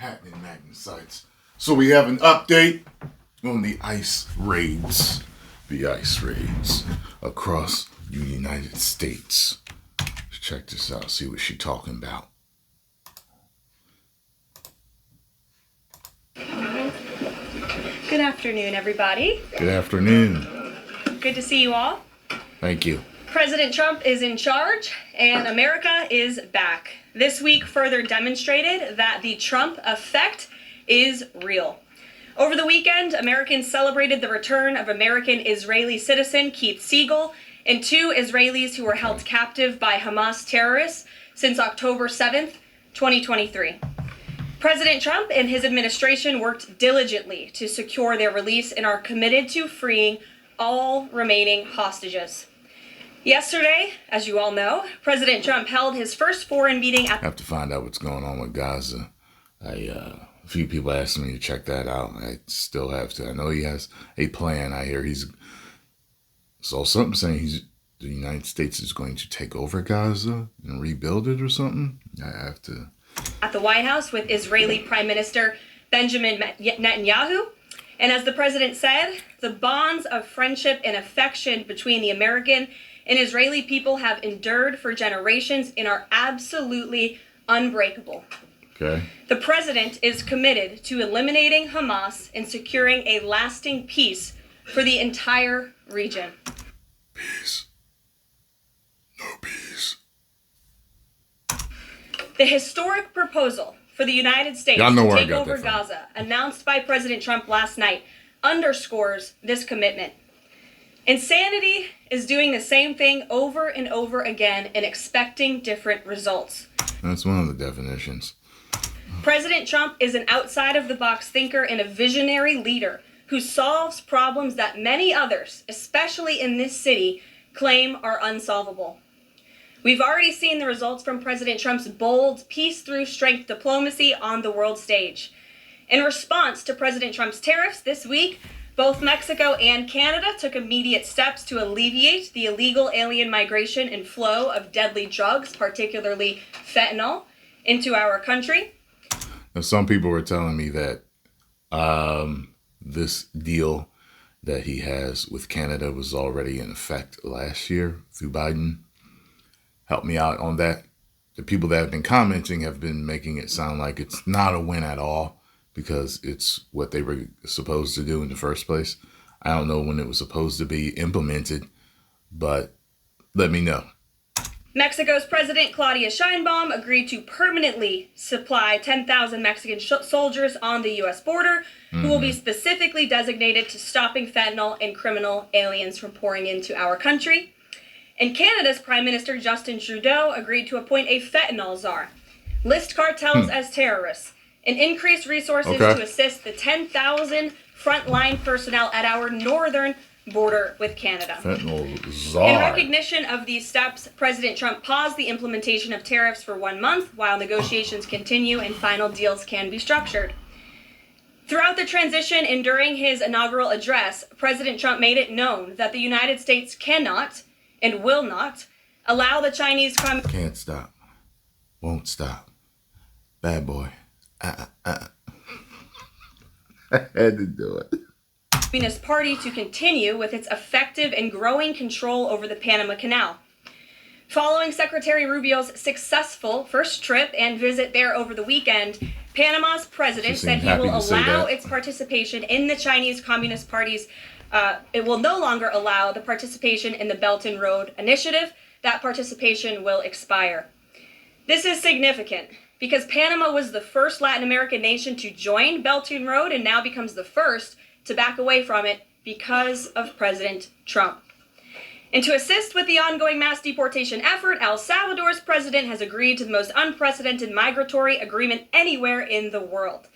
happening, Magnus sites? So we have an update on the ice raids. The ice raids across the United States. Let's check this out, see what she's talking about. Good afternoon, everybody. Good afternoon. Good to see you all. Thank you. President Trump is in charge, and America is back. This week further demonstrated that the Trump effect is real. Over the weekend, Americans celebrated the return of American-Israeli citizen Keith Siegel and two Israelis who were held captive by Hamas terrorists since October 7th, 2023. President Trump and his administration worked diligently to secure their release and are committed to freeing all remaining hostages. Yesterday, as you all know, President Trump held his first foreign meeting at... I have to find out what's going on with Gaza. A few people asked me to check that out. I still have to. I know he has a plan. I hear saw something saying the United States is going to take over Gaza and rebuild it or something. I have to... At the White House with Israeli Prime Minister Benjamin Netanyahu. And as the president said, the bonds of friendship and affection between the American and Israeli people have endured for generations and are absolutely unbreakable. Okay. The president is committed to eliminating Hamas and securing a lasting peace for the entire region. Peace. No peace. The historic proposal for the United States to take over Gaza, announced by President Trump last night, underscores this commitment. Insanity is doing the same thing over and over again and expecting different results. That's one of the definitions. President Trump is an outside-of-the-box thinker and a visionary leader who solves problems that many others, especially in this city, claim are unsolvable. We've already seen the results from President Trump's bold peace-through-strength diplomacy on the world stage. In response to President Trump's tariffs this week, both Mexico and Canada took immediate steps to alleviate the illegal alien migration and flow of deadly drugs, particularly fentanyl, into our country. Now, some people were telling me that this deal that he has with Canada was already in effect last year through Biden. Help me out on that. The people that have been commenting have been making it sound like it's not a win at all because it's what they were supposed to do in the first place. I don't know when it was supposed to be implemented, but let me know. Mexico's President Claudia Sheinbaum agreed to permanently supply 10,000 Mexican soldiers on the U.S. border who will be specifically designated to stopping fentanyl and criminal aliens from pouring into our country. And Canada's Prime Minister Justin Trudeau agreed to appoint a fentanyl czar, list cartels as terrorists, and increase resources to assist the 10,000 frontline personnel at our northern border with Canada. Fentanyl czar. In recognition of these steps, President Trump paused the implementation of tariffs for 1 month while negotiations continue and final deals can be structured. Throughout the transition and during his inaugural address, President Trump made it known that the United States cannot and will not allow the Chinese Can't stop. Won't stop. Bad boy. I had to do it. Communist Party to continue with its effective and growing control over the Panama Canal. Following Secretary Rubio's successful first trip and visit there over the weekend, Panama's president said he will allow its participation in the Chinese Communist Party's it will no longer allow the participation in the Belt and Road Initiative. That participation will expire. This is significant because Panama was the first Latin American nation to join Belt and Road and now becomes the first to back away from it because of President Trump. And to assist with the ongoing mass deportation effort, El Salvador's president has agreed to the most unprecedented migratory agreement anywhere in the world.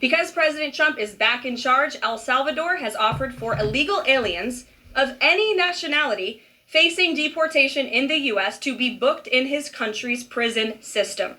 Because President Trump is back in charge, El Salvador has offered for illegal aliens of any nationality facing deportation in the U.S. to be booked in his country's prison system.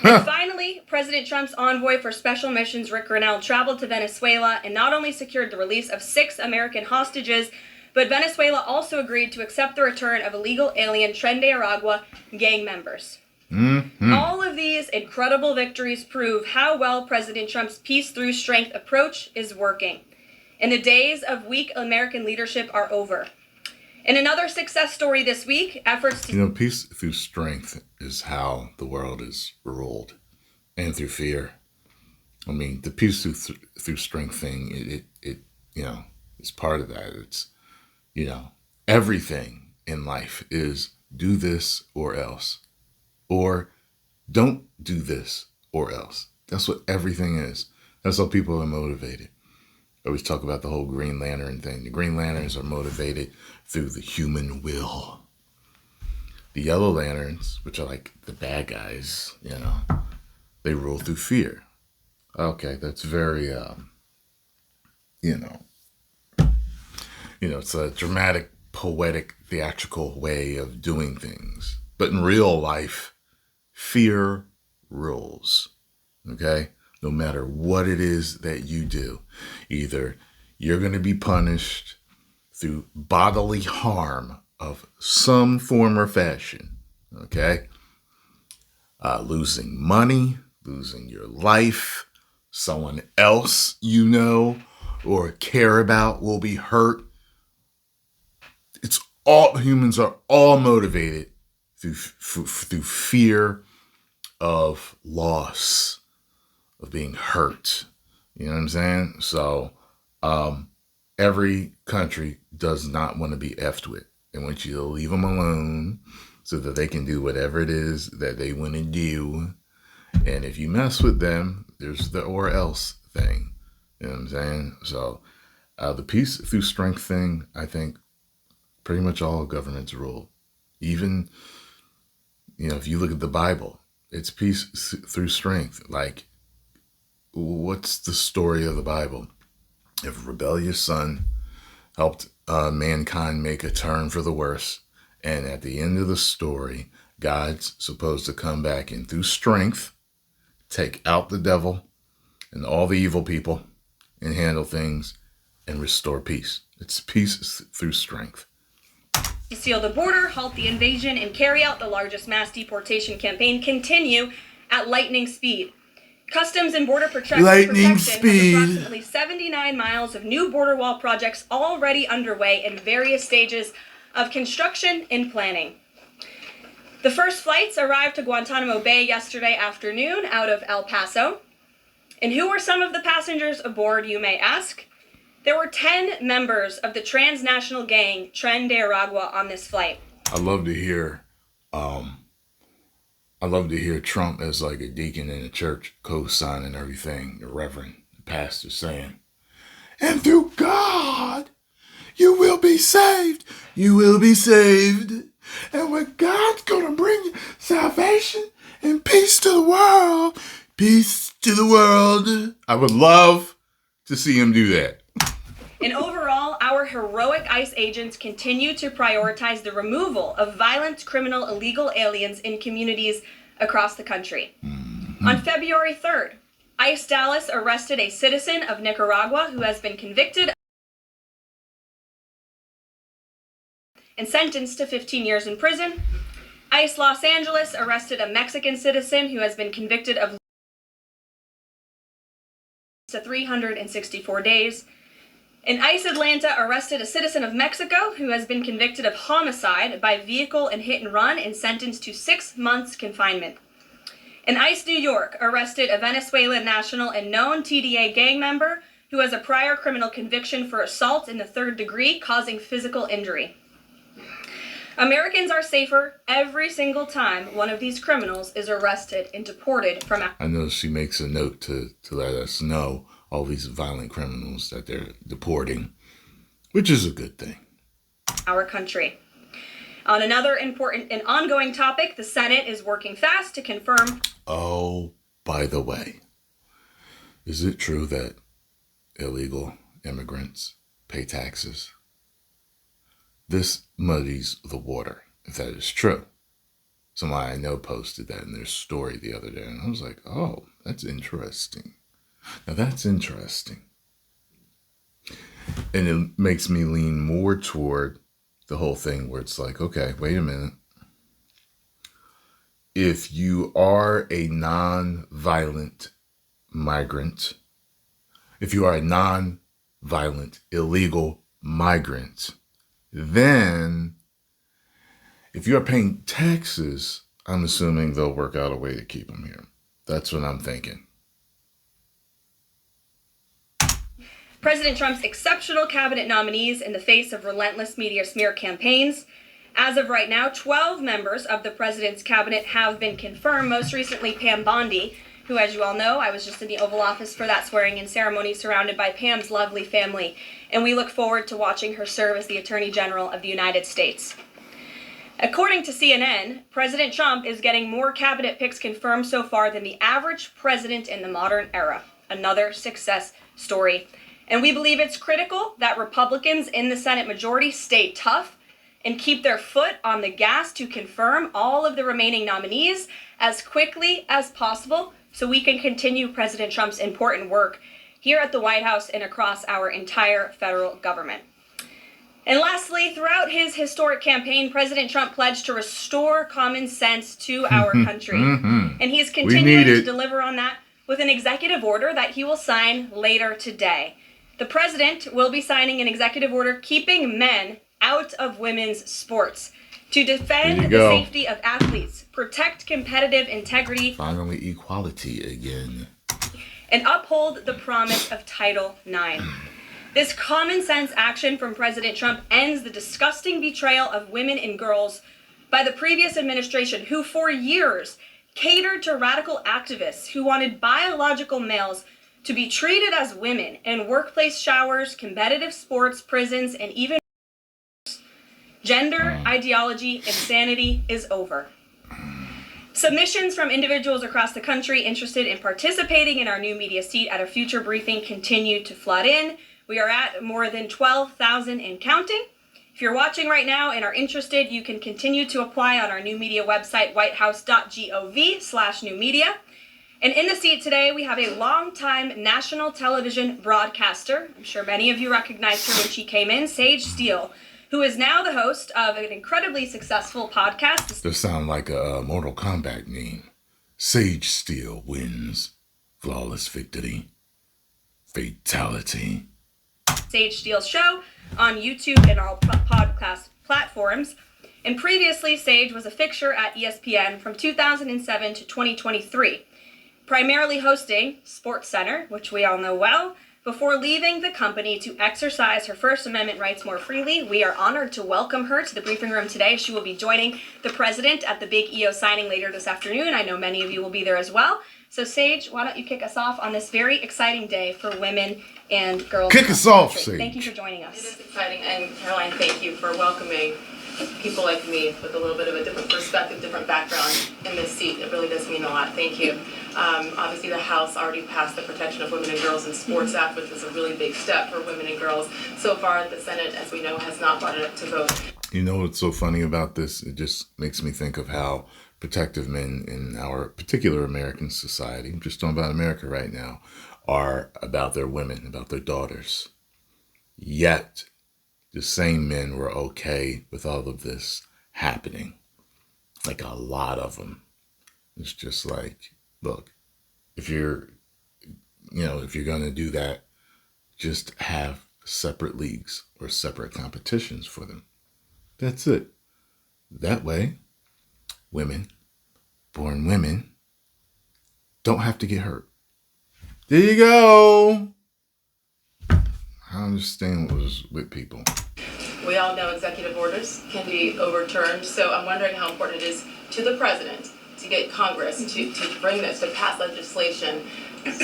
And finally, President Trump's envoy for special missions, Rick Grinnell, traveled to Venezuela and not only secured the release of 6 American hostages, but Venezuela also agreed to accept the return of illegal alien Tren de Aragua gang members. All of these incredible victories prove how well President Trump's peace through strength approach is working. And the days of weak American leadership are over. In another success story this week, efforts to... peace through strength is how the world is ruled, and through fear. I mean, the peace through strength thing, it is part of that. It's, everything in life is do this or else, or don't do this or else. That's what everything is. That's how people are motivated. I always talk about the whole Green Lantern thing. The Green Lanterns are motivated through the human will. The Yellow Lanterns, which are like the bad guys, they rule through fear. Okay, that's very, it's a dramatic, poetic, theatrical way of doing things. But in real life, fear rules, okay? No matter what it is that you do, either you're going to be punished through bodily harm of some form or fashion, okay? Losing money, losing your life, someone else or care about will be hurt. Humans are all motivated through fear of loss, of being hurt. You know what I'm saying? So every country does not want to be effed with. They want you to leave them alone so that they can do whatever it is that they want to do. And if you mess with them, there's the or else thing. You know what I'm saying? So the peace through strength thing, I think pretty much all governments rule. Even, if you look at the Bible, it's peace through strength. Like, what's the story of the Bible? If a rebellious son helped mankind make a turn for the worse, and at the end of the story, God's supposed to come back and through strength, take out the devil and all the evil people and handle things and restore peace. It's peace through strength. To seal the border, halt the invasion, and carry out the largest mass deportation campaign continue at lightning speed. Customs and Border Protection has approximately 79 miles of new border wall projects already underway in various stages of construction and planning. The first flights arrived to Guantanamo Bay yesterday afternoon out of El Paso. And who were some of the passengers aboard, you may ask? There were 10 members of the transnational gang Tren de Aragua on this flight. I love to hear Trump as like a deacon in a church co-signing everything, the reverend, the pastor saying, and through God, you will be saved. You will be saved. And when God's going to bring you salvation and peace to the world, peace to the world. I would love to see him do that. And overall, our heroic ICE agents continue to prioritize the removal of violent, criminal, illegal aliens in communities across the country. Mm-hmm. On February 3rd, ICE Dallas arrested a citizen of Nicaragua who has been convicted and sentenced to 15 years in prison. ICE Los Angeles arrested a Mexican citizen who has been convicted of to 364 days. And ICE Atlanta arrested a citizen of Mexico who has been convicted of homicide by vehicle and hit and run and sentenced to 6 months confinement. And ICE New York arrested a Venezuelan national and known TDA gang member who has a prior criminal conviction for assault in the 3rd degree causing physical injury. Americans are safer every single time one of these criminals is arrested and deported from... I know she makes a note to let us know all these violent criminals that they're deporting, which is a good thing. Our country. On another important and ongoing topic, the Senate is working fast to confirm... Oh, by the way, is it true that illegal immigrants pay taxes? This muddies the water, if that is true. Somebody I know posted that in their story the other day, and I was like, oh, that's interesting. Now that's interesting. And it makes me lean more toward the whole thing where it's like, okay, wait a minute. if you are a non-violent migrant, if you are a non-violent illegal migrant, then if you're paying taxes, I'm assuming they'll work out a way to keep them here. That's what I'm thinking. President Trump's exceptional cabinet nominees in the face of relentless media smear campaigns. As of right now, 12 members of the president's cabinet have been confirmed, most recently Pam Bondi, who, as you all know, I was just in the Oval Office for that swearing-in ceremony surrounded by Pam's lovely family, and we look forward to watching her serve as the Attorney General of the United States. According to CNN, President Trump is getting more cabinet picks confirmed so far than the average president in the modern era. Another success story. And we believe it's critical that Republicans in the Senate majority stay tough and keep their foot on the gas to confirm all of the remaining nominees as quickly as possible so we can continue President Trump's important work here at the White House and across our entire federal government. And lastly, throughout his historic campaign, President Trump pledged to restore common sense to our country. And he is continuing to deliver on that with an executive order that he will sign later today. The president will be signing an executive order keeping men out of women's sports to defend the safety of athletes, protect competitive integrity, finally equality again, and uphold the promise of Title IX. This common sense action from President Trump ends the disgusting betrayal of women and girls by the previous administration, who for years catered to radical activists who wanted biological males to be treated as women in workplace showers, competitive sports, prisons, and even gender ideology insanity is over. Submissions from individuals across the country interested in participating in our new media seat at a future briefing continue to flood in. We are at more than 12,000 and counting. If you're watching right now and are interested, you can continue to apply on our new media website, whitehouse.gov/newmedia. And in the seat today, we have a longtime national television broadcaster. I'm sure many of you recognized her when she came in, Sage Steele, who is now the host of an incredibly successful podcast. This sounds like a Mortal Kombat name. Sage Steele wins. Flawless victory. Fatality. Sage Steele's show on YouTube and all podcast platforms. And previously, Sage was a fixture at ESPN from 2007 to 2023. Primarily hosting SportsCenter, which we all know well, before leaving the company to exercise her First Amendment rights more freely. We are honored to welcome her to the briefing room today. She will be joining the president at the big EO signing later this afternoon. I know many of you will be there as well. So Sage, why don't you kick us off on this very exciting day for women and girls? Kick us off, Sage. Thank you for joining us. It is exciting, and Caroline, thank you for welcoming people like me with a little bit of a different perspective, different background in this seat. It really does mean a lot. Thank you. Obviously, the House already passed the Protection of Women and Girls in Sports Act, which was a really big step for women and girls. So far, the Senate, as we know, has not brought it up to vote. You know what's so funny about this? It just makes me think of how protective men in our particular American society, I'm just talking about America right now, are about their women, about their daughters. Yet, the same men were okay with all of this happening. Like a lot of them. It's just like, look, if you're going to do that, just have separate leagues or separate competitions for them. That's it. That way, women, born women, don't have to get hurt. There you go. I understand what was with people. We all know executive orders can be overturned, so I'm wondering how important it is to the president to get Congress to bring this, to pass legislation,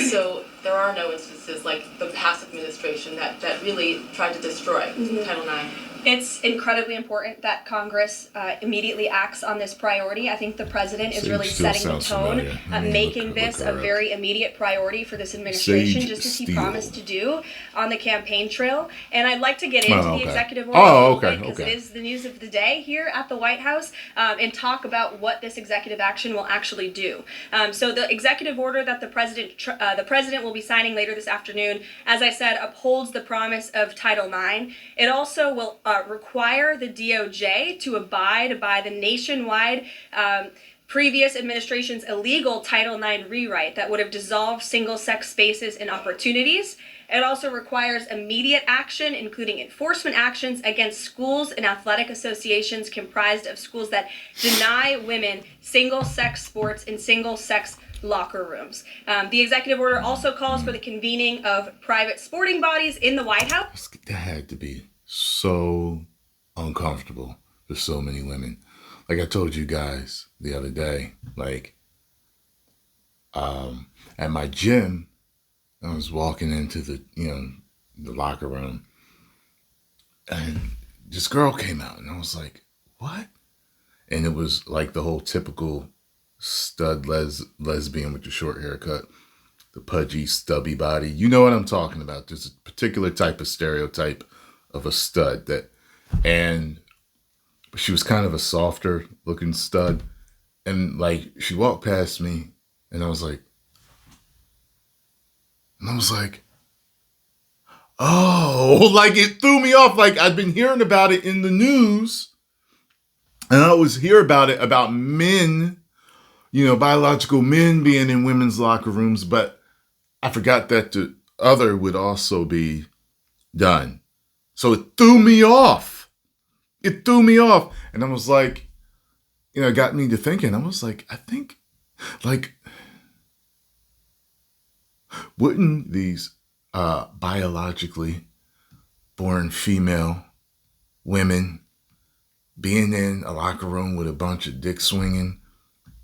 so there are no instances like the past administration that really tried to destroy Title IX. It's incredibly important that Congress immediately acts on this priority. I think the president is really setting the tone, making this a very immediate priority for this administration, just as he promised to do on the campaign trail. And I'd like to get into the executive order because it is the news of the day here at the White House, and talk about what this executive action will actually do. So the executive order that the president will be signing later this afternoon, as I said, upholds the promise of Title IX. It also will require the DOJ to abide by the nationwide previous administration's illegal Title IX rewrite that would have dissolved single-sex spaces and opportunities. It also requires immediate action, including enforcement actions against schools and athletic associations comprised of schools that deny women single-sex sports and single-sex locker rooms. The executive order also calls for the convening of private sporting bodies in the White House. That had to be so uncomfortable for so many women. Like I told you guys the other day, like at my gym, I was walking into the locker room, and this girl came out, and I was like, what? And it was like the whole typical stud lesbian with the short haircut, the pudgy, stubby body. You know what I'm talking about. There's a particular type of stereotype of a stud and she was kind of a softer looking stud. And like, she walked past me, and I was like, oh, like it threw me off. Like I'd been hearing about it in the news, and I always hear about it about men, biological men being in women's locker rooms, but I forgot that the other would also be done. So it threw me off. And I was like, it got me to thinking. I was like, I think, like, wouldn't these biologically born female women being in a locker room with a bunch of dick swinging,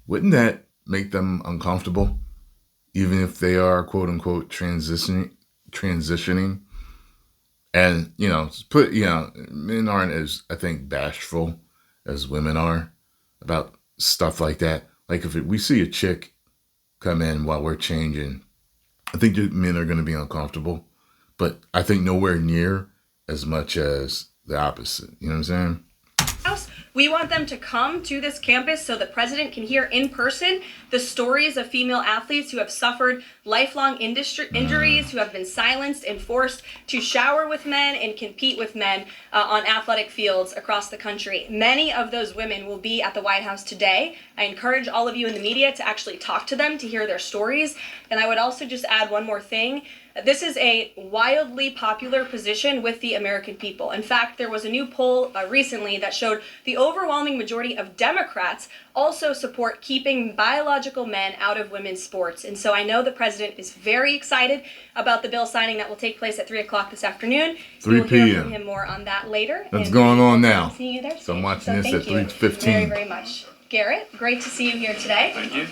wouldn't that make them uncomfortable, even if they are quote unquote transitioning? And men aren't as, I think, bashful as women are about stuff like that. Like if we see a chick come in while we're changing, I think men are going to be uncomfortable, but I think nowhere near as much as the opposite. You know what I'm saying? We want them to come to this campus so the president can hear in person the stories of female athletes who have suffered lifelong injuries, who have been silenced and forced to shower with men and compete with men on athletic fields across the country. Many of those women will be at the White House today. I encourage all of you in the media to actually talk to them, to hear their stories. And I would also just add one more thing. This is a wildly popular position with the American people. In fact, there was a new poll recently that showed the overwhelming majority of Democrats also support keeping biological men out of women's sports. And so I know the president is very excited about the bill signing that will take place at 3 o'clock this afternoon. 3 We'll hear p.m. from him more on that later. That's going on now. See you there. So I'm watching this at 3:15. Very, very much. Garrett, great to see you here today. Thank you.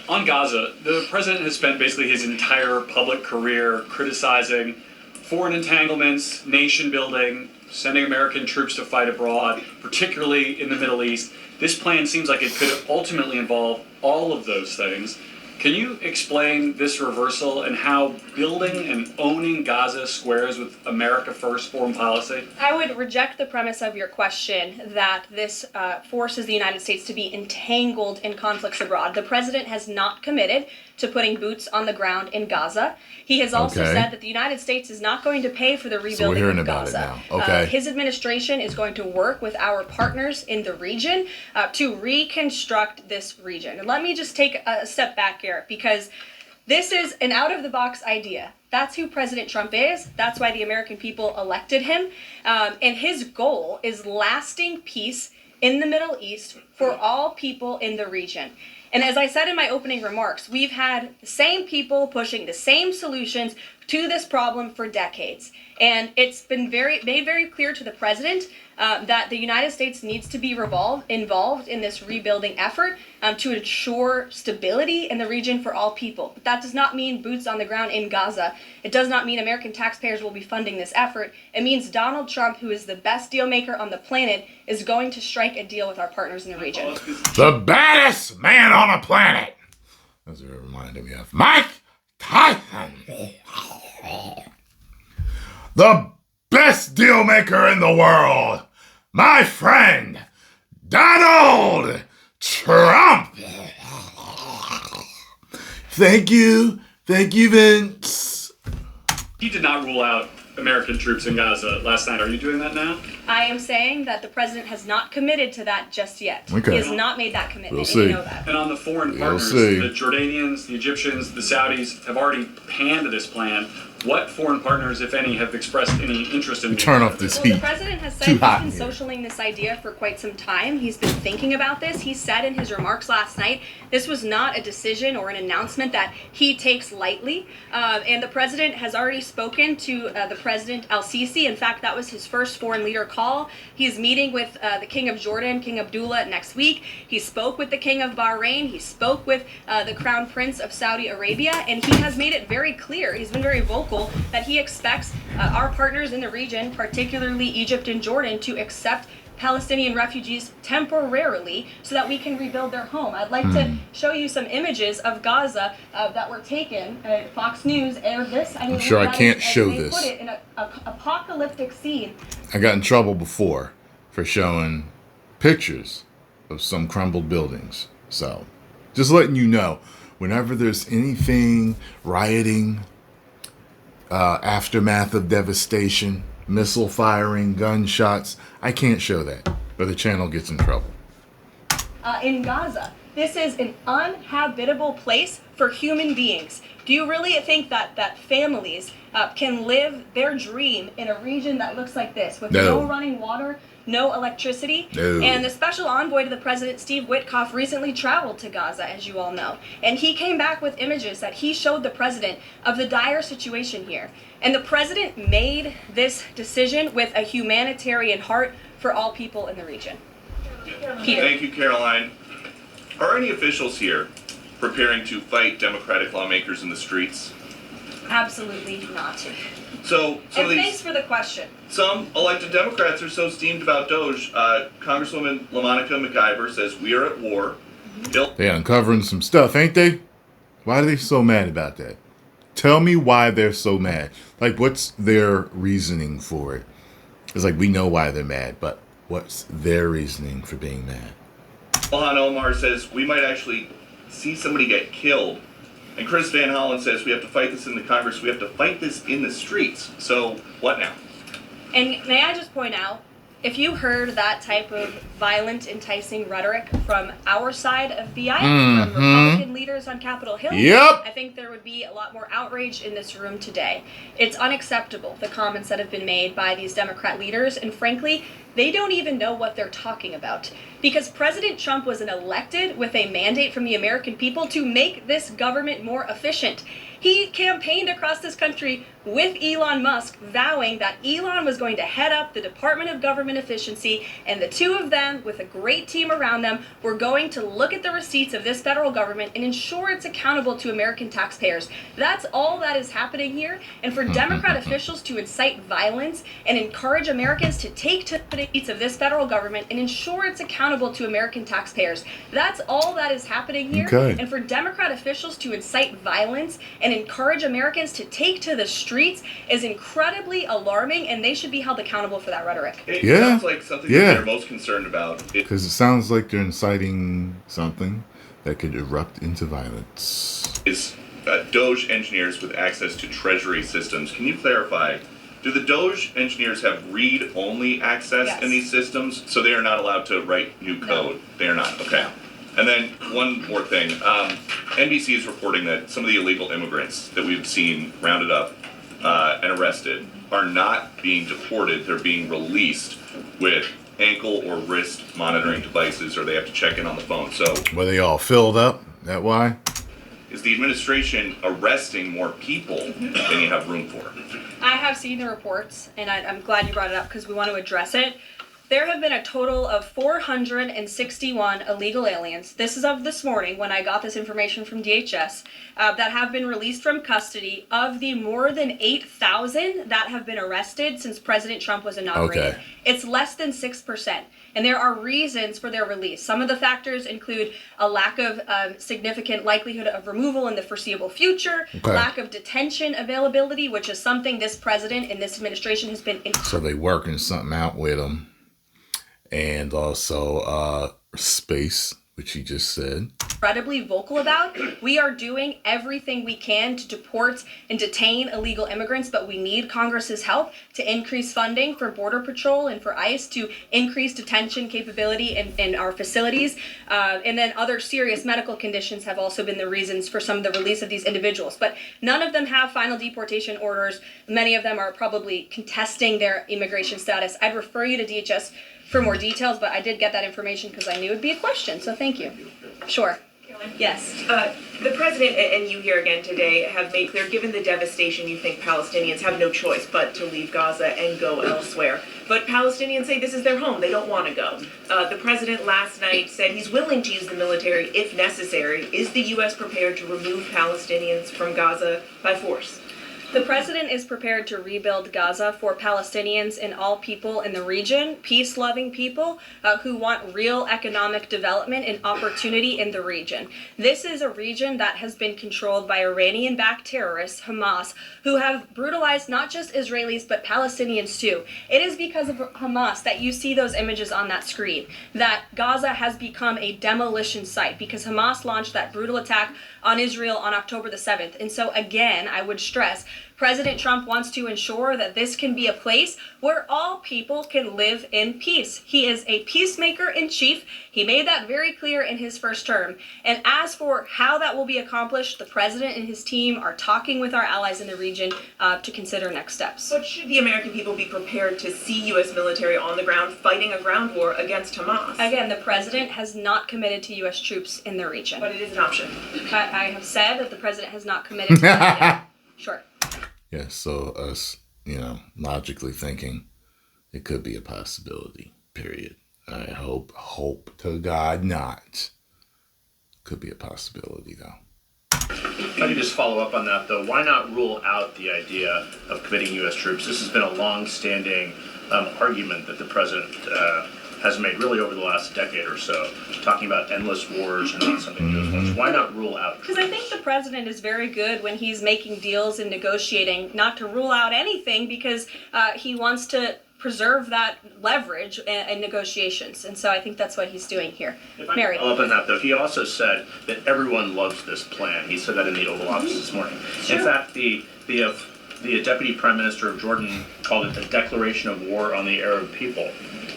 On Gaza, the president has spent basically his entire public career criticizing foreign entanglements, nation building, sending American troops to fight abroad, particularly in the Middle East. This plan seems like it could ultimately involve all of those things. Can you explain this reversal and how building and owning Gaza squares with America First foreign policy? I would reject the premise of your question that this forces the United States to be entangled in conflicts abroad. The president has not committed to putting boots on the ground in Gaza. He has also said that the United States is not going to pay for the rebuilding of Gaza. His administration is going to work with our partners in the region to reconstruct this region. And let me just take a step back here, because this is an out-of-the-box idea. That's who President Trump is. That's why the American people elected him. And his goal is lasting peace in the Middle East for all people in the region. And as I said in my opening remarks, we've had the same people pushing the same solutions to this problem for decades. And it's been made very clear to the president that the United States needs to be involved in this rebuilding effort to ensure stability in the region for all people. But that does not mean boots on the ground in Gaza. It does not mean American taxpayers will be funding this effort. It means Donald Trump, who is the best deal maker on the planet, is going to strike a deal with our partners in the region. The baddest man on the planet. That's what it reminded me of. Mike Tyson. The best deal maker in the world. My friend, Donald Trump. Thank you. Thank you, Vince. He did not rule out American troops in Gaza last night. Are you doing that now? I am saying that the president has not committed to that just yet. Okay. He has not made that commitment. We'll and see. you know that. And on the foreign We'll partners, see. the Jordanians, the Egyptians, the Saudis have already panned this plan. What foreign partners, if any, have expressed any interest in Turn off this Well, the heat. president has said Too he's hot been in here. socialing this idea for quite some time. He's been thinking about this. He said in his remarks last night, this was not a decision or an announcement that he takes lightly. And the president has already spoken to the President Al-Sisi. In fact, that was his first foreign leader call. He's meeting with the King of Jordan, King Abdullah, next week. He spoke with the King of Bahrain. He spoke with the Crown Prince of Saudi Arabia. And he has made it very clear, he's been very vocal, that he expects our partners in the region, particularly Egypt and Jordan, to accept Palestinian refugees temporarily so that we can rebuild their home. I'd like to show you some images of Gaza that were taken. Fox News aired this. I'm sure I can't show they this. Put it in an apocalyptic scene. I got in trouble before for showing pictures of some crumbled buildings. So, just letting you know, whenever there's anything, rioting, aftermath of devastation, missile firing, gunshots, I can't show that, or the channel gets in trouble. In Gaza, this is an uninhabitable place for human beings. Do you really think that families can live their dream in a region that looks like this, with no running water, no electricity? No. And the special envoy to the president, Steve Witkoff, recently traveled to Gaza, as you all know. And he came back with images that he showed the president of the dire situation here. And the president made this decision with a humanitarian heart for all people in the region. Peter. Thank you, Caroline. Are any officials here preparing to fight Democratic lawmakers in the streets? Absolutely not. So And thanks for the question. some elected Democrats are so steamed about Doge. Congresswoman LaMonica McIver says we are at war. They uncovering some stuff, ain't they? Why are they so mad about that? Tell me why they're so mad. Like, what's their reasoning for it? It's like, we know why they're mad, but what's their reasoning for being mad? Ilhan Omar says we might actually see somebody get killed. And Chris Van Hollen says we have to fight this in the Congress. We have to fight this in the streets. So what now? And may I just point out, if you heard that type of violent, enticing rhetoric from our side of the aisle, from Republican leaders on Capitol Hill, Yep. I think there would be a lot more outrage in this room today. It's unacceptable, the comments that have been made by these Democrat leaders, and frankly, they don't even know what they're talking about. Because President Trump was elected with a mandate from the American people to make this government more efficient. He campaigned across this country with Elon Musk, vowing that Elon was going to head up the Department of Government Efficiency, and the two of them, with a great team around them, were going to look at the receipts of this federal government and ensure it's accountable to American taxpayers. That's all that is happening here. And for Democrat officials to incite violence and encourage Americans to take to the receipts of this federal government and ensure it's accountable to American taxpayers, that's all that is happening here. Okay. And for Democrat officials to incite violence and encourage Americans to take to the streets is incredibly alarming, and they should be held accountable for that rhetoric. It Yeah. sounds like something Yeah. that they're most concerned about. Because it sounds like they're inciting something that could erupt into violence. Is Doge engineers with access to Treasury systems. Can you clarify, do the Doge engineers have read-only access Yes. in these systems? So they are not allowed to write new code? They are not, okay. And then one more thing. NBC is reporting that some of the illegal immigrants that we've seen rounded up and arrested are not being deported. They're being released with ankle or wrist monitoring devices, or they have to check in on the phone. So Were they all filled up? That why? is the administration arresting more people than you have room for? I have seen the reports, and I'm glad you brought it up because we want to address it. There have been a total of 461 illegal aliens. This is of this morning when I got this information from DHS that have been released from custody. Of the more than 8,000 that have been arrested since President Trump was inaugurated, Okay. it's less than 6%. And there are reasons for their release. Some of the factors include a lack of significant likelihood of removal in the foreseeable future, Okay. lack of detention availability, which is something this president and this administration has been So they working something out with them. And also space which he just said. Incredibly vocal about. We are doing everything we can to deport and detain illegal immigrants, but we need Congress's help to increase funding for Border Patrol and for ICE to increase detention capability in our facilities. And then other serious medical conditions have also been the reasons for some of the release of these individuals. But none of them have final deportation orders. Many of them are probably contesting their immigration status. I'd refer you to DHS for more details, but I did get that information because I knew it would be a question, so thank you. Sure. Yes. The president and you here again today have made clear, given the devastation, you think Palestinians have no choice but to leave Gaza and go elsewhere. But Palestinians say this is their home. They don't want to go. The president last night said he's willing to use the military if necessary. Is the U.S. prepared to remove Palestinians from Gaza by force? The president is prepared to rebuild Gaza for Palestinians and all people in the region, peace-loving people who want real economic development and opportunity in the region. This is a region that has been controlled by Iranian-backed terrorists, Hamas, who have brutalized not just Israelis but Palestinians too. It is because of Hamas that you see those images on that screen, that Gaza has become a demolition site because Hamas launched that brutal attack on Israel on October the 7th. And so again, I would stress, President Trump wants to ensure that this can be a place where all people can live in peace. He is a peacemaker in chief. He made that very clear in his first term. And as for how that will be accomplished, the president and his team are talking with our allies in the region to consider next steps. But should the American people be prepared to see U.S. military on the ground fighting a ground war against Hamas? Again, the president has not committed to U.S. troops in the region. But it is an option. I have said that the president has not committed to that yet. Sure. Yeah, so us, logically thinking, it could be a possibility, period. I hope to God not. Could be a possibility, though. If I could just follow up on that, though, why not rule out the idea of committing U.S. troops? This has been a long-standing argument that the president has made really over the last decade or so, talking about endless wars and not something those ones. Why not rule out troops? Because I think the president is very good when he's making deals and negotiating not to rule out anything because he wants to preserve that leverage in negotiations. And so I think that's what he's doing here. Mary. Follow up on that, though. He also said that everyone loves this plan. He said that in the Oval Office this morning. Sure. In fact, the Deputy Prime Minister of Jordan called it a declaration of war on the Arab people.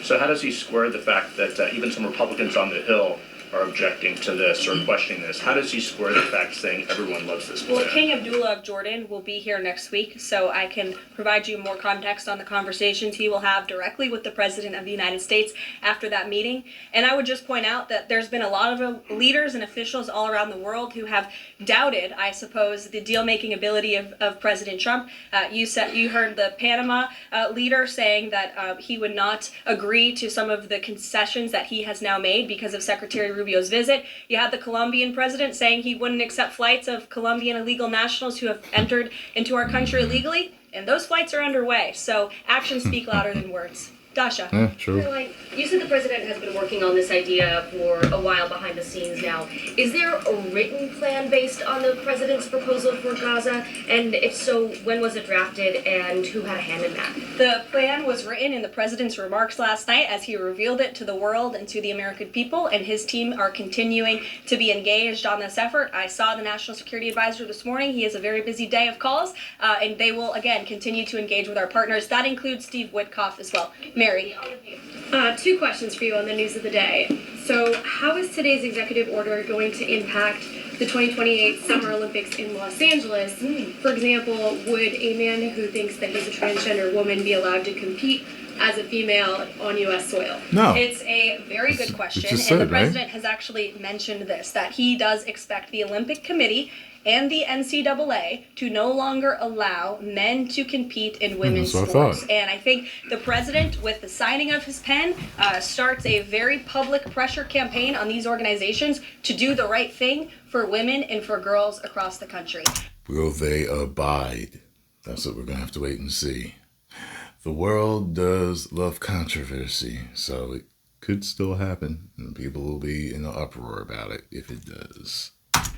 So how does he square the fact that even some Republicans on the Hill are objecting to this or questioning this? How does he square the fact saying everyone loves this plan? Well, King Abdullah of Jordan will be here next week, so I can provide you more context on the conversations he will have directly with the President of the United States after that meeting. And I would just point out that there's been a lot of leaders and officials all around the world who have doubted, I suppose, the deal-making ability of President Trump. You heard the Panama leader saying that he would not agree to some of the concessions that he has now made because of Secretary Rubio's visit. You had the Colombian president saying he wouldn't accept flights of Colombian illegal nationals who have entered into our country illegally, and those flights are underway. So actions speak louder than words. Dasha. Yeah, true. Caroline, you said the president has been working on this idea for a while behind the scenes now. Is there a written plan based on the president's proposal for Gaza? And if so, when was it drafted and who had a hand in that? The plan was written in the president's remarks last night as he revealed it to the world and to the American people, and his team are continuing to be engaged on this effort. I saw the National Security Advisor this morning. He has a very busy day of calls, and they will, again, continue to engage with our partners. That includes Steve Witkoff as well. Mary. Two questions for you on the news of the day. So, how is today's executive order going to impact the 2028 Summer Olympics in Los Angeles? For example, would a man who thinks that he's a transgender woman be allowed to compete as a female on U.S. soil? No. It's a very good question, just and the said, right? president has actually mentioned this, that he does expect the Olympic Committee and the NCAA to no longer allow men to compete in women's That's what I sports. thought. And I think the president, with the signing of his pen, starts a very public pressure campaign on these organizations to do the right thing for women and for girls across the country. Will they abide? That's what we're going to have to wait and see. The world does love controversy, so it could still happen, and people will be in an uproar about it if it does.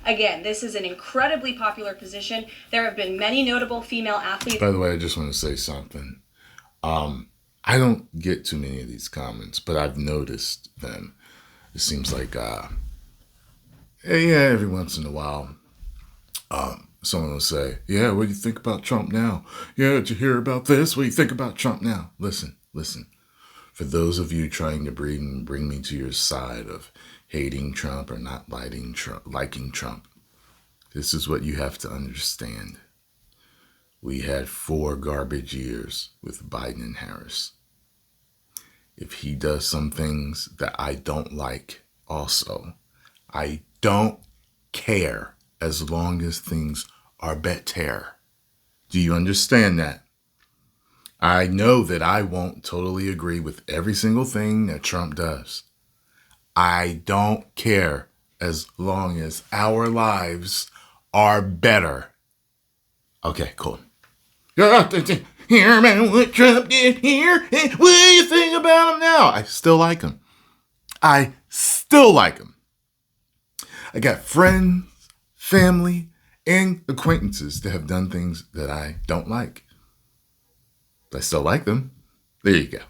Again, this is an incredibly popular position. There have been many notable female athletes. By the way, I just want to say something. I don't get too many of these comments, but I've noticed them. It seems like Yeah, every once in a while, someone will say, yeah, what do you think about Trump now? Yeah, did you hear about this? What do you think about Trump now? Listen. For those of you trying to bring me to your side of hating Trump or not liking Trump, this is what you have to understand. We had 4 garbage years with Biden and Harris. If he does some things that I don't like also, I don't care as long as things are better. Do you understand that? I know that I won't totally agree with every single thing that Trump does. I don't care as long as our lives are better. Okay, cool. Hear about what Trump did here? What do you think about him now? I still like him. I got friends, family, and acquaintances that have done things that I don't like. But I still like them. There you go.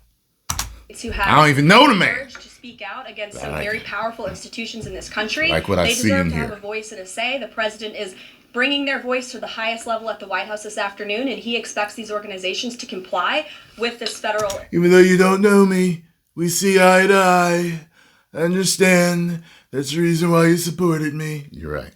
To have I don't even know the man. Urge to speak out against some very powerful institutions in this country. Like what I see in They deserve to have here. a voice and a say. The president is bringing their voice to the highest level at the White House this afternoon, and he expects these organizations to comply with this federal. Even though you don't know me, we see eye to eye. I understand. That's the reason why you supported me. You're right.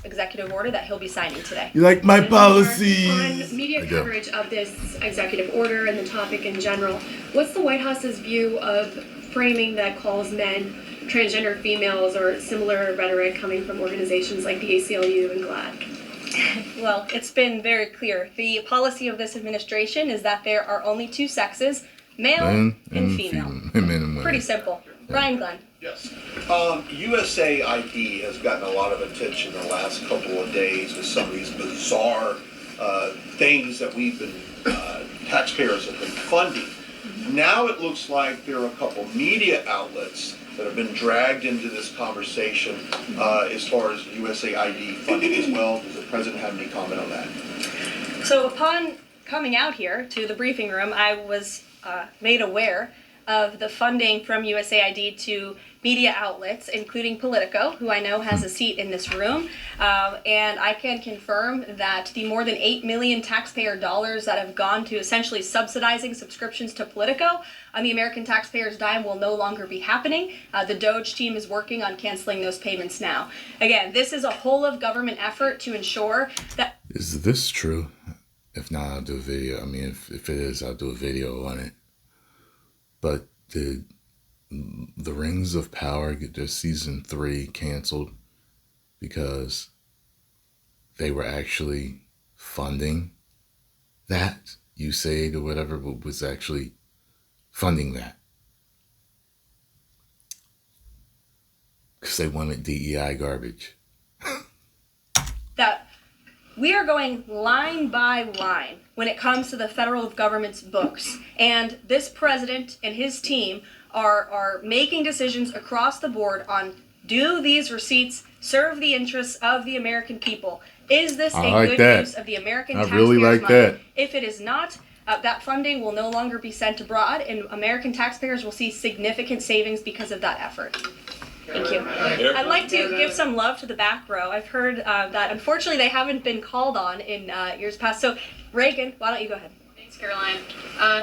Executive order that he'll be signing today. You like my On policies? media I do. coverage of this executive order and the topic in general, what's the White House's view of framing that calls men transgender females or similar rhetoric coming from organizations like the ACLU and GLAAD? Well, it's been very clear. The policy of this administration is that there are only 2 sexes, male and female. Men and women. Pretty simple. Brian Glenn. Yes. USAID has gotten a lot of attention in the last couple of days with some of these bizarre things that we've been, taxpayers have been funding. Now it looks like there are a couple media outlets that have been dragged into this conversation as far as USAID funding as well. Does the president have any comment on that? So upon coming out here to the briefing room, I was made aware of the funding from USAID to media outlets, including Politico, who I know has a seat in this room. And I can confirm that the more than $8 million taxpayer dollars that have gone to essentially subsidizing subscriptions to Politico on the American taxpayers' dime will no longer be happening. The Doge team is working on canceling those payments now. Again, this is a whole of government effort to ensure that... Is this true? If not, I'll do a video. I mean, if it is, I'll do a video on it. But did the Rings of Power get their season 3 canceled because they were actually funding that? USAID or whatever was actually funding that. Because they wanted DEI garbage. that we are going line by line when it comes to the federal government's books. And this president and his team are making decisions across the board on, do these receipts serve the interests of the American people? Is this a good use of the American taxpayers' money? If it is not, that funding will no longer be sent abroad, and American taxpayers will see significant savings because of that effort. Thank you. I'd like to give some love to the back row. I've heard that unfortunately they haven't been called on in years past. So Reagan, why don't you go ahead? Thanks, Caroline.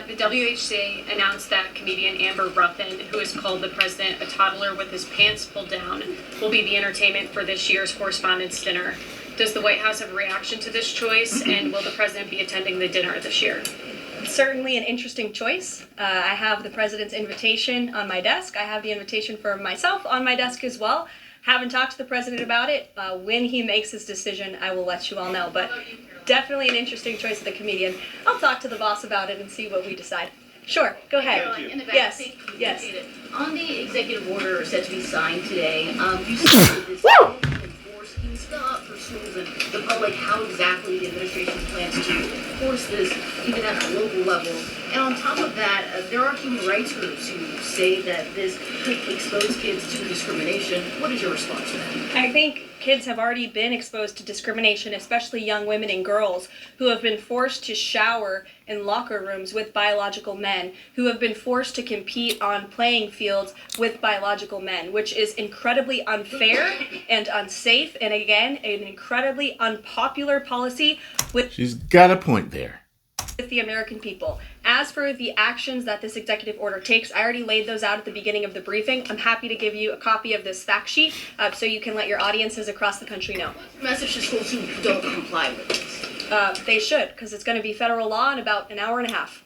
The WHC announced that comedian Amber Ruffin, who has called the president a toddler with his pants pulled down, will be the entertainment for this year's Correspondents' Dinner. Does the White House have a reaction to this choice, and will the president be attending the dinner this year? Certainly an interesting choice. I have the president's invitation on my desk. I have the invitation for myself on my desk as well. Haven't talked to the president about it. When he makes his decision, I will let you all know. But definitely an interesting choice of the comedian. I'll talk to the boss about it and see what we decide. Sure, go ahead. Caroline, in the back, Yes, thank you. yes. Appreciate it. On the executive order set to be signed today, you said that this enforce, can you spell out for schools and the public how exactly the administration plans to enforce this, even at the local level? And on top of that, there are human rights groups who say that this could expose kids to discrimination. What is your response to that? I think kids have already been exposed to discrimination, especially young women and girls who have been forced to shower in locker rooms with biological men, who have been forced to compete on playing fields with biological men, which is incredibly unfair and unsafe, and again, an incredibly unpopular policy with She's got a point there. the American people. As for the actions that this executive order takes, I already laid those out at the beginning of the briefing. I'm happy to give you a copy of this fact sheet so you can let your audiences across the country know. Message to schools who don't comply with this. They should, because it's going to be federal law in about an hour and a half.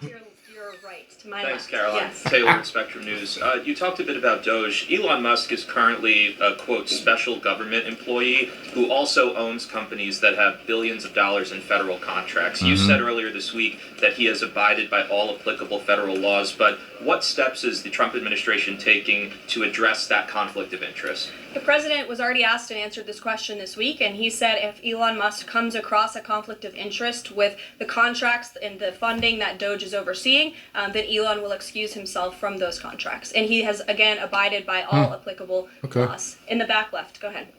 You're right. To my Thanks, left. Caroline. Yes. Taylor with Spectrum News. You talked a bit about Doge. Elon Musk is currently a, quote, special government employee who also owns companies that have billions of dollars in federal contracts. You said earlier this week that he has abided by all applicable federal laws, but what steps is the Trump administration taking to address that conflict of interest? The president was already asked and answered this question this week, and he said if Elon Musk comes across a conflict of interest with the contracts and the funding that Doge is overseeing, then Elon will excuse himself from those contracts. And he has, again, abided by all applicable laws. In the back left, go ahead.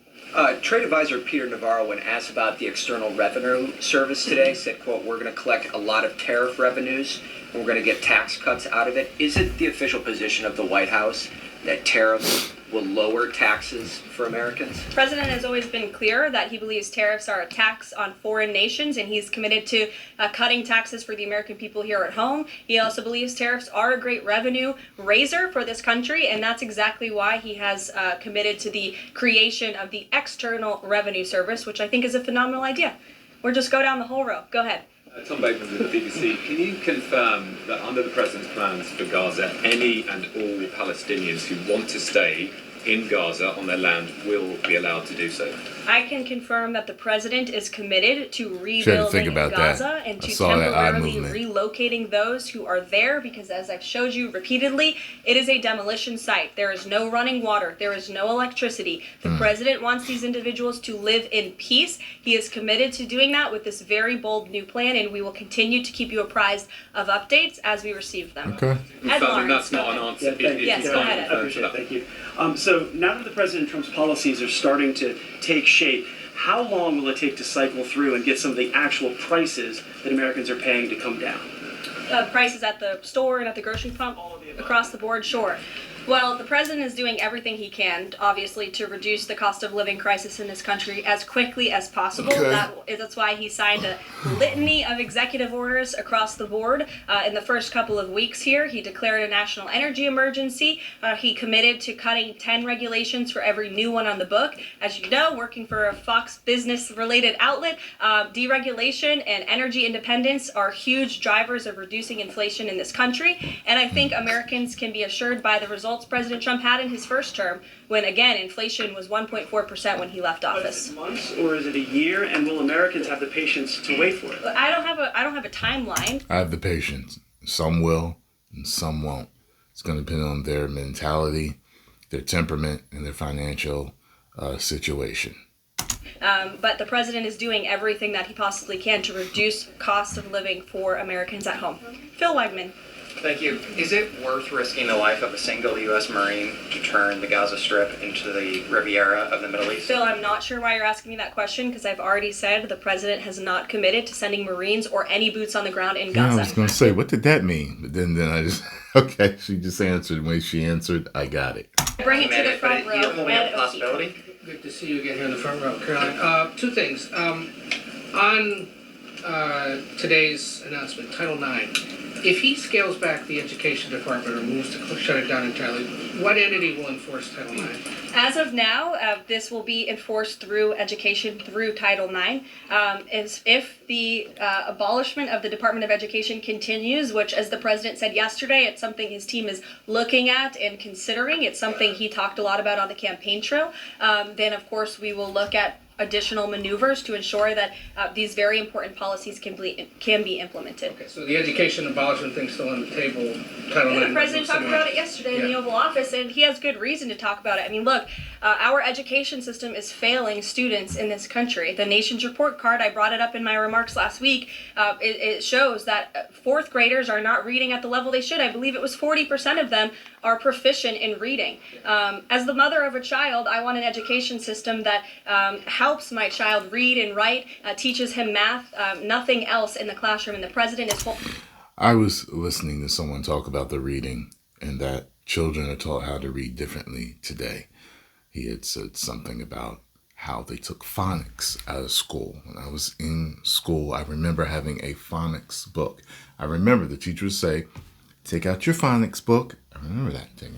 Trade advisor Peter Navarro, when asked about the External Revenue Service today, said, quote, we're going to collect a lot of tariff revenues, and we're going to get tax cuts out of it. Is it the official position of the White House that tariffs will lower taxes for Americans? The president has always been clear that he believes tariffs are a tax on foreign nations, and he's committed to cutting taxes for the American people here at home. He also believes tariffs are a great revenue raiser for this country, and that's exactly why he has committed to the creation of the External Revenue Service, which I think is a phenomenal idea. We'll just go down the whole row. Go ahead. Tom Bateman with the BBC. Can you confirm that under the President's plans for Gaza, any and all Palestinians who want to stay in Gaza on their land will be allowed to do so? I can confirm that the president is committed to rebuilding Gaza and to temporarily relocating those who are there, because as I've showed you repeatedly, it is a demolition site. There is no running water. There is no electricity. The president wants these individuals to live in peace. He is committed to doing that with this very bold new plan, and we will continue to keep you apprised of updates as we receive them. Okay. Ed Lawrence, that's not an answer. Yes, go ahead. I appreciate it. Thank you. So now that the President Trump's policies are starting to take shape, how long will it take to cycle through and get some of the actual prices that Americans are paying to come down? Prices at the store and at the grocery pump, across the board, sure. Well, the president is doing everything he can, obviously, to reduce the cost of living crisis in this country as quickly as possible. That's why he signed a litany of executive orders across the board. In the first couple of weeks here, he declared a national energy emergency. He committed to cutting 10 regulations for every new one on the book. As you know, working for a Fox Business-related outlet, deregulation and energy independence are huge drivers of reducing inflation in this country. And I think Americans can be assured by the results President Trump had in his first term, when again inflation was 1.4% when he left office. Is it months or is it a year? And will Americans have the patience to wait for it? I don't have a timeline. I have the patience. Some will and some won't. It's going to depend on their mentality, their temperament, and their financial situation. But the president is doing everything that he possibly can to reduce cost of living for Americans at home. Phil Wegman. Thank you. Is it worth risking the life of a single U.S. Marine to turn the Gaza Strip into the Riviera of the Middle East? Phil, I'm not sure why you're asking me that question, because I've already said the president has not committed to sending Marines or any boots on the ground in Gaza. I was going to say, what did that mean? But then I just, okay, she just answered. When she answered, I got it. Bring it to the front row. Ed possibility? Good to see you again here in the front row, Caroline. Two things. On today's announcement, Title IX, if he scales back the education department or moves to shut it down entirely, what entity will enforce Title IX? As of now, this will be enforced through education, through Title IX. If the abolishment of the Department of Education continues, which, as the president said yesterday, it's something his team is looking at and considering. It's something he talked a lot about on the campaign trail. Then, of course, we will look at additional maneuvers to ensure that these very important policies can be implemented. Okay, so the education abolishment thing's still on the table. Title Yeah, IX the president talked about it yesterday in the Oval Office, and he has good reason to talk about it. I mean, look, our education system is failing students in this country. The Nation's Report Card, I brought it up in my remarks last week, it shows that fourth graders are not reading at the level they should. I believe it was 40% of them are proficient in reading. As the mother of a child, I want an education system that helps my child read and write, teaches him math, nothing else in the classroom, and the president is I was listening to someone talk about the reading and that children are taught how to read differently today. He had said something about how they took phonics out of school. When I was in school, I remember having a phonics book. I remember the teacher would say, take out your phonics book. I remember that thing.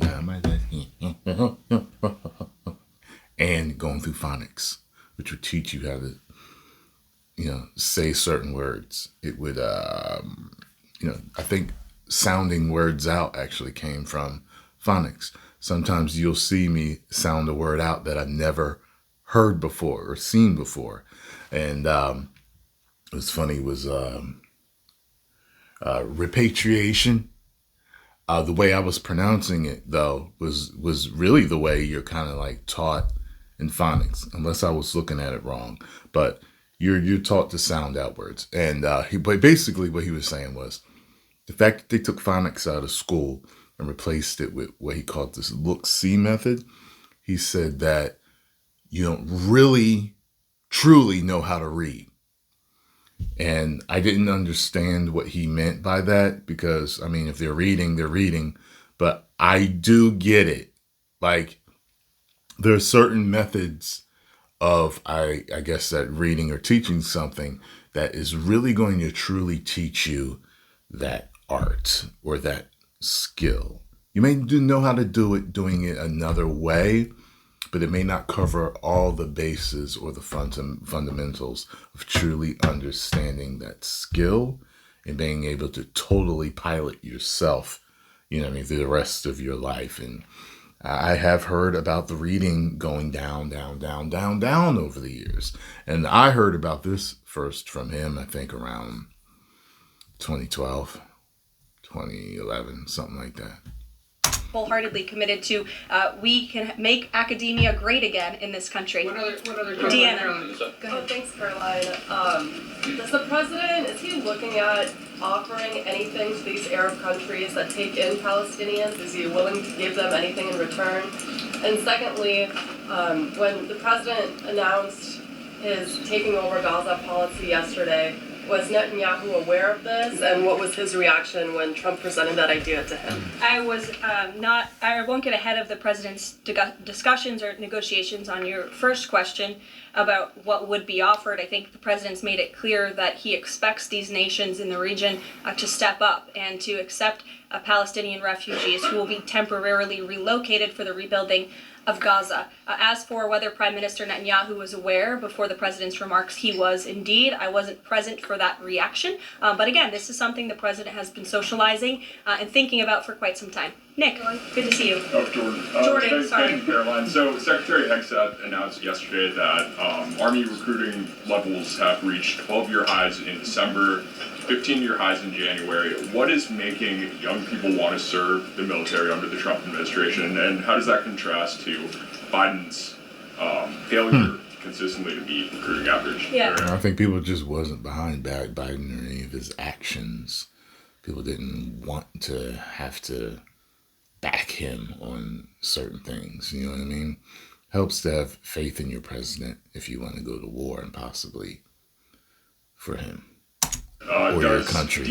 And going through phonics, which would teach you how to, say certain words. It would, I think sounding words out actually came from phonics. Sometimes you'll see me sound a word out that I've never heard before or seen before. And what's funny was repatriation. The way I was pronouncing it, though, was really the way you're kind of like taught in phonics, unless I was looking at it wrong. But you're taught to sound out words. And but basically what he was saying was the fact that they took phonics out of school and replaced it with what he called this look-see method. He said that you don't really, truly know how to read. And I didn't understand what he meant by that because, I mean, if they're reading, they're reading. But I do get it. Like, there are certain methods of, I guess, that reading or teaching something that is really going to truly teach you that art or that skill. You may know how to do it doing it another way, but it may not cover all the bases or the fundamentals of truly understanding that skill and being able to totally pilot yourself, through the rest of your life. And I have heard about the reading going down over the years. And I heard about this first from him, I think around 2012, 2011, something like that. Wholeheartedly committed to we can make academia great again in this country. What other Deanna. Oh, thanks, Caroline. Does the president, is he looking at offering anything to these Arab countries that take in Palestinians? Is he willing to give them anything in return? And secondly, when the president announced his taking over Gaza policy yesterday, was Netanyahu aware of this, and what was his reaction when Trump presented that idea to him? I won't get ahead of the president's discussions or negotiations on your first question about what would be offered. I think the president's made it clear that he expects these nations in the region to step up and to accept Palestinian refugees who will be temporarily relocated for the rebuilding of Gaza. As for whether Prime Minister Netanyahu was aware before the president's remarks, he was indeed. I wasn't present for that reaction. But again, this is something the president has been socializing and thinking about for quite some time. Nick, good to see you. Oh, Jordan. Jordan, sorry. Thank you, Caroline. So Secretary Hegseth announced yesterday that Army recruiting levels have reached 12-year highs in December, 15-year highs in January. What is making young people want to serve the military under the Trump administration, and how does that contrast to Biden's failure consistently to meet recruiting average? Yeah. I think people just wasn't behind Biden or any of his actions. People didn't want to have to back him on certain things. You know what I mean? Helps to have faith in your president if you want to go to war and possibly for him. Or your country.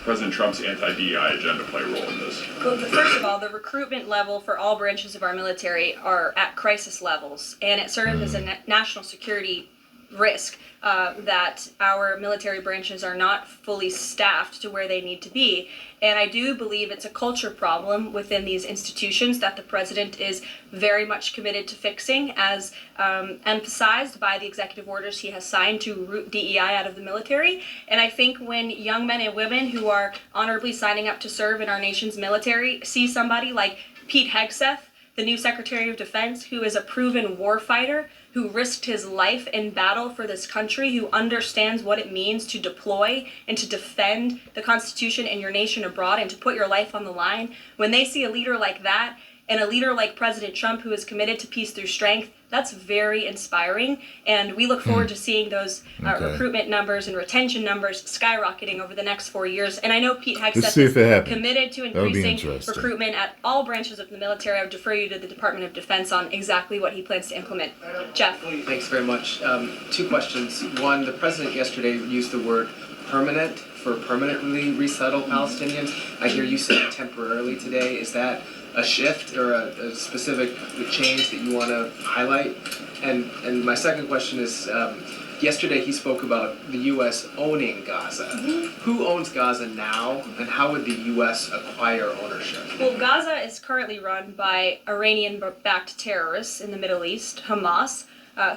President Trump's anti-DEI agenda play a role in this? Well, first of all, the recruitment level for all branches of our military are at crisis levels, and it serves as a national security risk that our military branches are not fully staffed to where they need to be. And I do believe it's a culture problem within these institutions that the president is very much committed to fixing, as emphasized by the executive orders he has signed to root DEI out of the military. And I think when young men and women who are honorably signing up to serve in our nation's military see somebody like Pete Hegseth, the new Secretary of Defense, who is a proven war fighter, who risked his life in battle for this country, who understands what it means to deploy and to defend the Constitution and your nation abroad and to put your life on the line, when they see a leader like that and a leader like President Trump who is committed to peace through strength, that's very inspiring. And we look forward to seeing those recruitment numbers and retention numbers skyrocketing over the next 4 years. And I know Pete Hegseth is committed to increasing recruitment at all branches of the military. I would defer you to the Department of Defense on exactly what he plans to implement. Jeff. Thanks very much. 2 questions. One, the president yesterday used the word permanent for permanently resettle Palestinians. I hear you say temporarily today. Is that a shift or a specific change that you want to highlight? And my second question is, yesterday he spoke about the U.S. owning Gaza. Who owns Gaza now, and how would the U.S. acquire ownership? Well, Gaza is currently run by Iranian-backed terrorists in the Middle East, Hamas,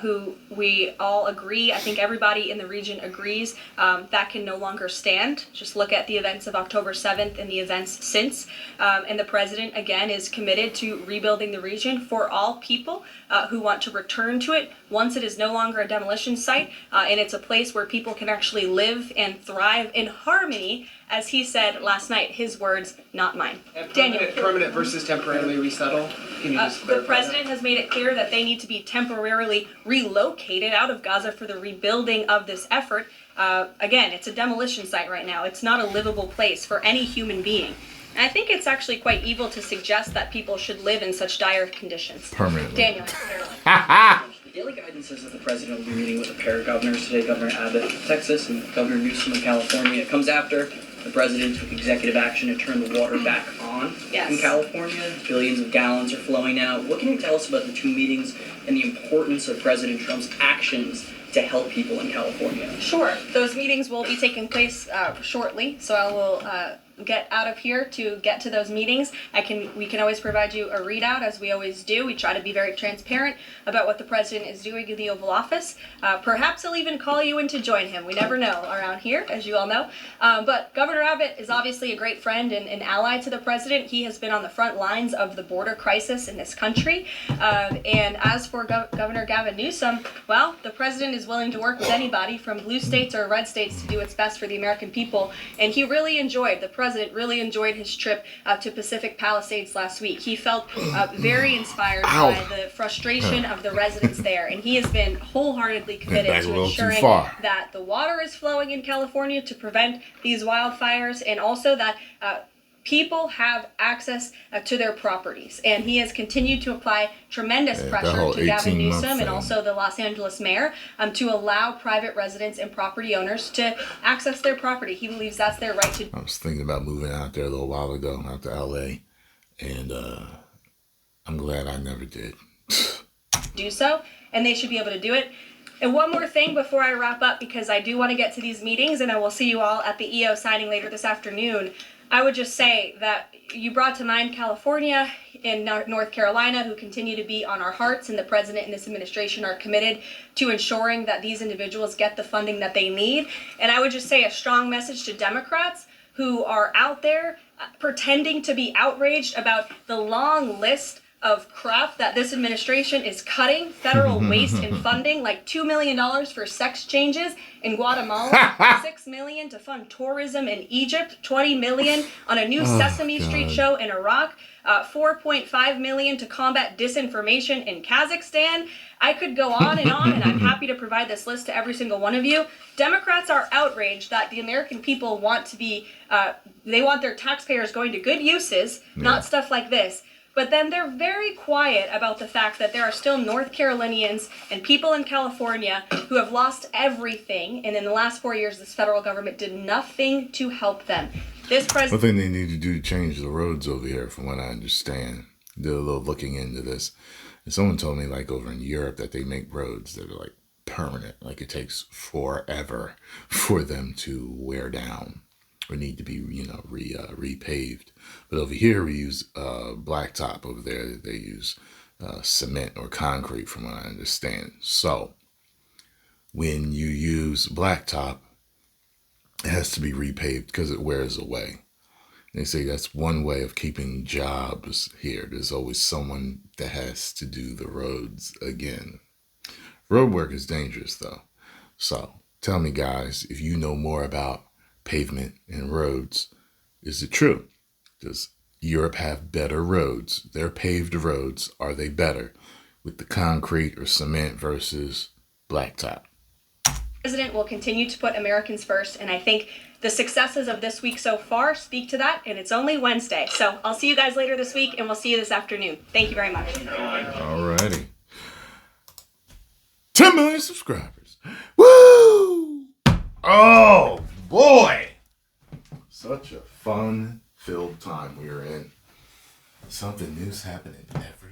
who we all agree, I think everybody in the region agrees, that can no longer stand. Just look at the events of October 7th and the events since. And the president, again, is committed to rebuilding the region for all people who want to return to it once it is no longer a demolition site, and it's a place where people can actually live and thrive in harmony, as he said last night, his words, not mine. Daniel. Permanent versus temporarily resettle? Can you just The president has made it clear that they need to be temporarily relocated out of Gaza for the rebuilding of this effort. Again, it's a demolition site right now. It's not a livable place for any human being. And I think it's actually quite evil to suggest that people should live in such dire conditions. Permanently. Daniel. The daily guidance says that the president will be meeting with a pair of governors today, Governor Abbott of Texas and Governor Newsom of California. It comes after the president took executive action to turn the water back on in California. Billions of gallons are flowing out. What can you tell us about the 2 meetings and the importance of President Trump's actions to help people in California? Sure. Those meetings will be taking place shortly, so I will get out of here to get to those meetings. We can always provide you a readout, as we always do. We try to be very transparent about what the president is doing in the Oval Office. Perhaps he'll even call you in to join him. We never know around here, as you all know. But Governor Abbott is obviously a great friend and an ally to the president. He has been on the front lines of the border crisis in this country. And as for Governor Gavin Newsom, well, the president is willing to work with anybody from blue states or red states to do what's best for the American people. And he really enjoyed, the president really enjoyed his trip to Pacific Palisades last week. He felt very inspired by the frustration of the residents there. And he has been wholeheartedly committed to ensuring that the water is flowing in California to prevent these wildfires, and also that people have access to their properties. And he has continued to apply tremendous pressure to Gavin Newsom and also the Los Angeles mayor to allow private residents and property owners to access their property. He believes that's their right to. I was thinking about moving out there a little while ago, out to LA, and I'm glad I never did. Do so, and they should be able to do it. And one more thing before I wrap up, because I do want to get to these meetings, and I will see you all at the EO signing later this afternoon. I would just say that you brought to mind California and North Carolina, who continue to be on our hearts, and the president and this administration are committed to ensuring that these individuals get the funding that they need. And I would just say a strong message to Democrats who are out there pretending to be outraged about the long list of crap that this administration is cutting, federal waste and funding, like $2 million for sex changes in Guatemala, $6 million to fund tourism in Egypt, $20 million on a new Sesame Street show in Iraq, $4.5 million to combat disinformation in Kazakhstan. I could go on, and I'm happy to provide this list to every single one of you. Democrats are outraged that the American people want to be, they want their taxpayers going to good uses, not stuff like this. But then they're very quiet about the fact that there are still North Carolinians and people in California who have lost everything, and in the last 4 years, this federal government did nothing to help them. This president. One thing they need to do to change the roads over here, from what I understand, they're a little looking into this. And someone told me, like over in Europe, that they make roads that are like permanent, like it takes forever for them to wear down or need to be, repaved. But over here, we use blacktop. Over there, they use cement or concrete, from what I understand. So when you use blacktop, it has to be repaved because it wears away. They say that's one way of keeping jobs here. There's always someone that has to do the roads again. Road work is dangerous, though. So tell me, guys, if you know more about pavement and roads. Is it true? Does Europe have better roads? Their paved roads, are they better with the concrete or cement versus blacktop? President will continue to put Americans first, and I think the successes of this week so far speak to that, and it's only Wednesday. So I'll see you guys later this week, and we'll see you this afternoon. Thank you very much. Alrighty. 10 million subscribers. Woo! Oh, boy. Such a fun-filled time we are in. Something new's happening every